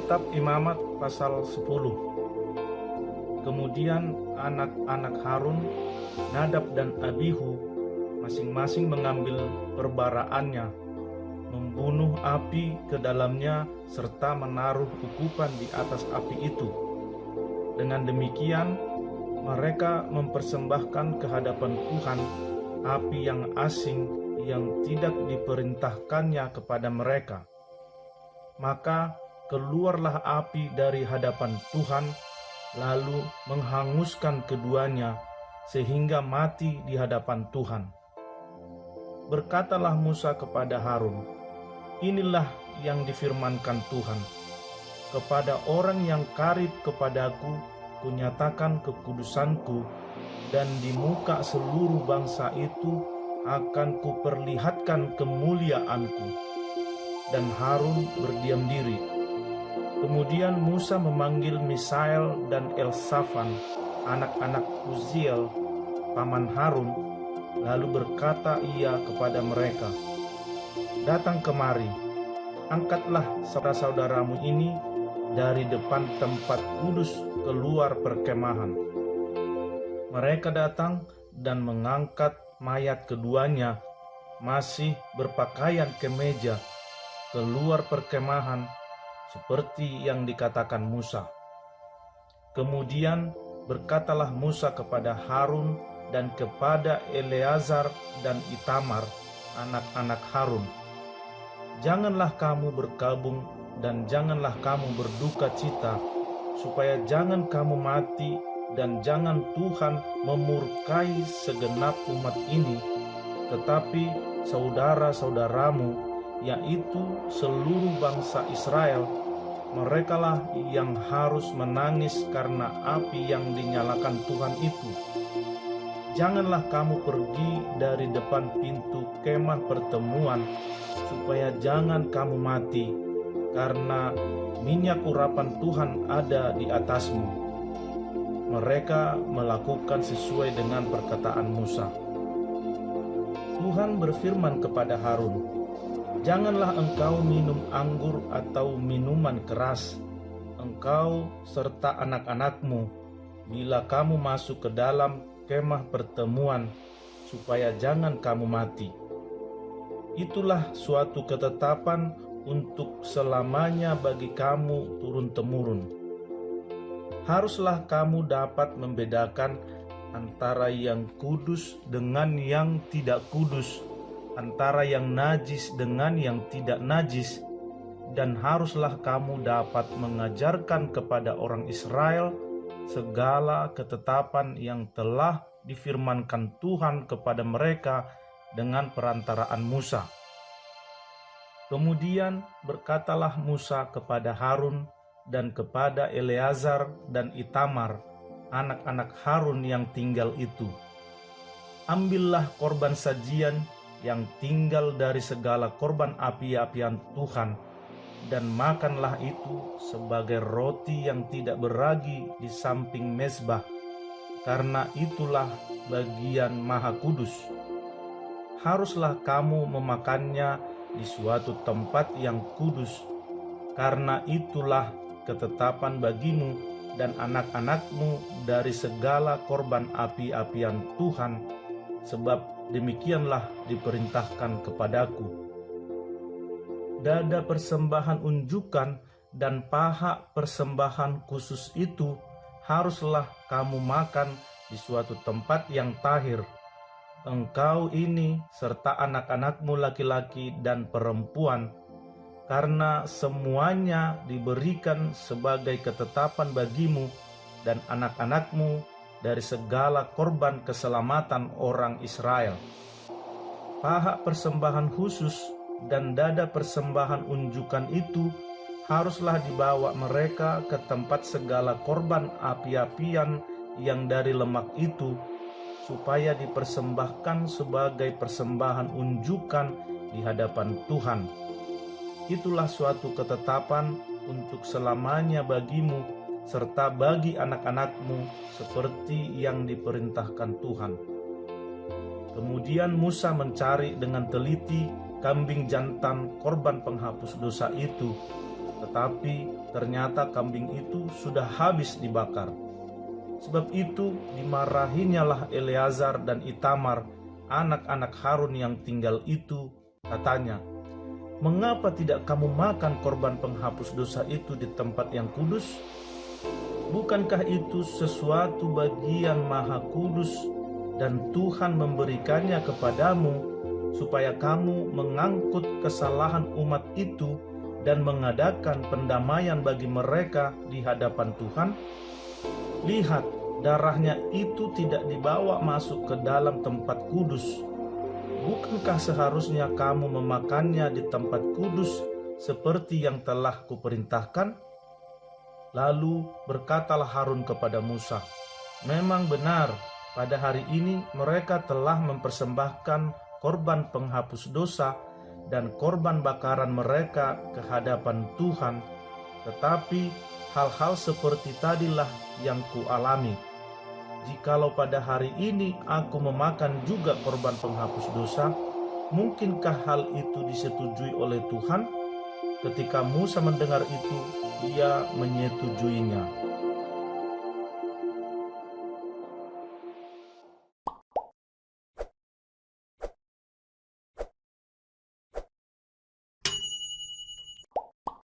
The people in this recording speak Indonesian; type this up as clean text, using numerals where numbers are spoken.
Kitab Imamat pasal 10. Kemudian anak-anak Harun, Nadab dan Abihu, masing-masing mengambil perbaraannya, membunuh api ke dalamnya serta menaruh kukupan di atas api itu. Dengan demikian, mereka mempersembahkan ke hadapan Tuhan api yang asing yang tidak diperintahkannya kepada mereka. Maka keluarlah api dari hadapan Tuhan, lalu menghanguskan keduanya sehingga mati di hadapan Tuhan. Berkatalah Musa kepada Harun, "Inilah yang difirmankan Tuhan, kepada orang yang karib kepadaku, kunyatakan kekudusanku, dan di muka seluruh bangsa itu akan kuperlihatkan kemuliaanku." Dan Harun berdiam diri. Kemudian Musa memanggil Misael dan Elsafan, anak-anak Uziel, paman Harun, lalu berkata ia kepada mereka, "Datang kemari, angkatlah saudara-saudaramu ini dari depan tempat kudus keluar perkemahan." Mereka datang dan mengangkat mayat keduanya, masih berpakaian kemeja, keluar perkemahan seperti yang dikatakan Musa. Kemudian berkatalah Musa kepada Harun dan kepada Eleazar dan Itamar, anak-anak Harun, "Janganlah kamu berkabung dan janganlah kamu berduka cita, supaya jangan kamu mati dan jangan Tuhan memurkai segenap umat ini, tetapi saudara-saudaramu, yaitu seluruh bangsa Israel, merekalah yang harus menangis karena api yang dinyalakan Tuhan itu. Janganlah kamu pergi dari depan pintu kemah pertemuan, supaya jangan kamu mati, karena minyak urapan Tuhan ada di atasmu." Mereka melakukan sesuai dengan perkataan Musa. Tuhan berfirman kepada Harun, "Janganlah engkau minum anggur atau minuman keras, engkau serta anak-anakmu, bila kamu masuk ke dalam kemah pertemuan, supaya jangan kamu mati. Itulah suatu ketetapan untuk selamanya bagi kamu turun-temurun. Haruslah kamu dapat membedakan antara yang kudus dengan yang tidak kudus, antara yang najis dengan yang tidak najis, dan haruslah kamu dapat mengajarkan kepada orang Israel segala ketetapan yang telah difirmankan Tuhan kepada mereka dengan perantaraan Musa." Kemudian berkatalah Musa kepada Harun dan kepada Eleazar dan Itamar, anak-anak Harun yang tinggal itu, "Ambillah korban sajian yang tinggal dari segala korban api-apian Tuhan, dan makanlah itu sebagai roti yang tidak beragi di samping mezbah, karena itulah bagian maha kudus. Haruslah kamu memakannya di suatu tempat yang kudus, karena itulah ketetapan bagimu dan anak-anakmu dari segala korban api-apian Tuhan, sebab demikianlah diperintahkan kepadaku. Dada persembahan unjukan dan paha persembahan khusus itu haruslah kamu makan di suatu tempat yang tahir, engkau ini serta anak-anakmu laki-laki dan perempuan, karena semuanya diberikan sebagai ketetapan bagimu dan anak-anakmu dari segala korban keselamatan orang Israel. Paha persembahan khusus dan dada persembahan unjukan itu haruslah dibawa mereka ke tempat segala korban api-apian yang dari lemak itu, supaya dipersembahkan sebagai persembahan unjukan di hadapan Tuhan. Itulah suatu ketetapan untuk selamanya bagimu serta bagi anak-anakmu, seperti yang diperintahkan Tuhan." Kemudian Musa mencari dengan teliti kambing jantan korban penghapus dosa itu, tetapi ternyata kambing itu sudah habis dibakar. Sebab itu dimarahinyalah Eleazar dan Itamar, anak-anak Harun yang tinggal itu, katanya, "Mengapa tidak kamu makan korban penghapus dosa itu di tempat yang kudus? Bukankah itu sesuatu bagian maha kudus dan Tuhan memberikannya kepadamu supaya kamu mengangkut kesalahan umat itu dan mengadakan pendamaian bagi mereka di hadapan Tuhan? Lihat, darahnya itu tidak dibawa masuk ke dalam tempat kudus. Bukankah seharusnya kamu memakannya di tempat kudus seperti yang telah kuperintahkan?" Lalu berkatalah Harun kepada Musa, "Memang benar, pada hari ini mereka telah mempersembahkan korban penghapus dosa dan korban bakaran mereka ke hadapan Tuhan, tetapi hal-hal seperti tadilah yang kualami. Jikalau pada hari ini aku memakan juga korban penghapus dosa, mungkinkah hal itu disetujui oleh Tuhan?" Ketika Musa mendengar itu, ia menyetujuinya.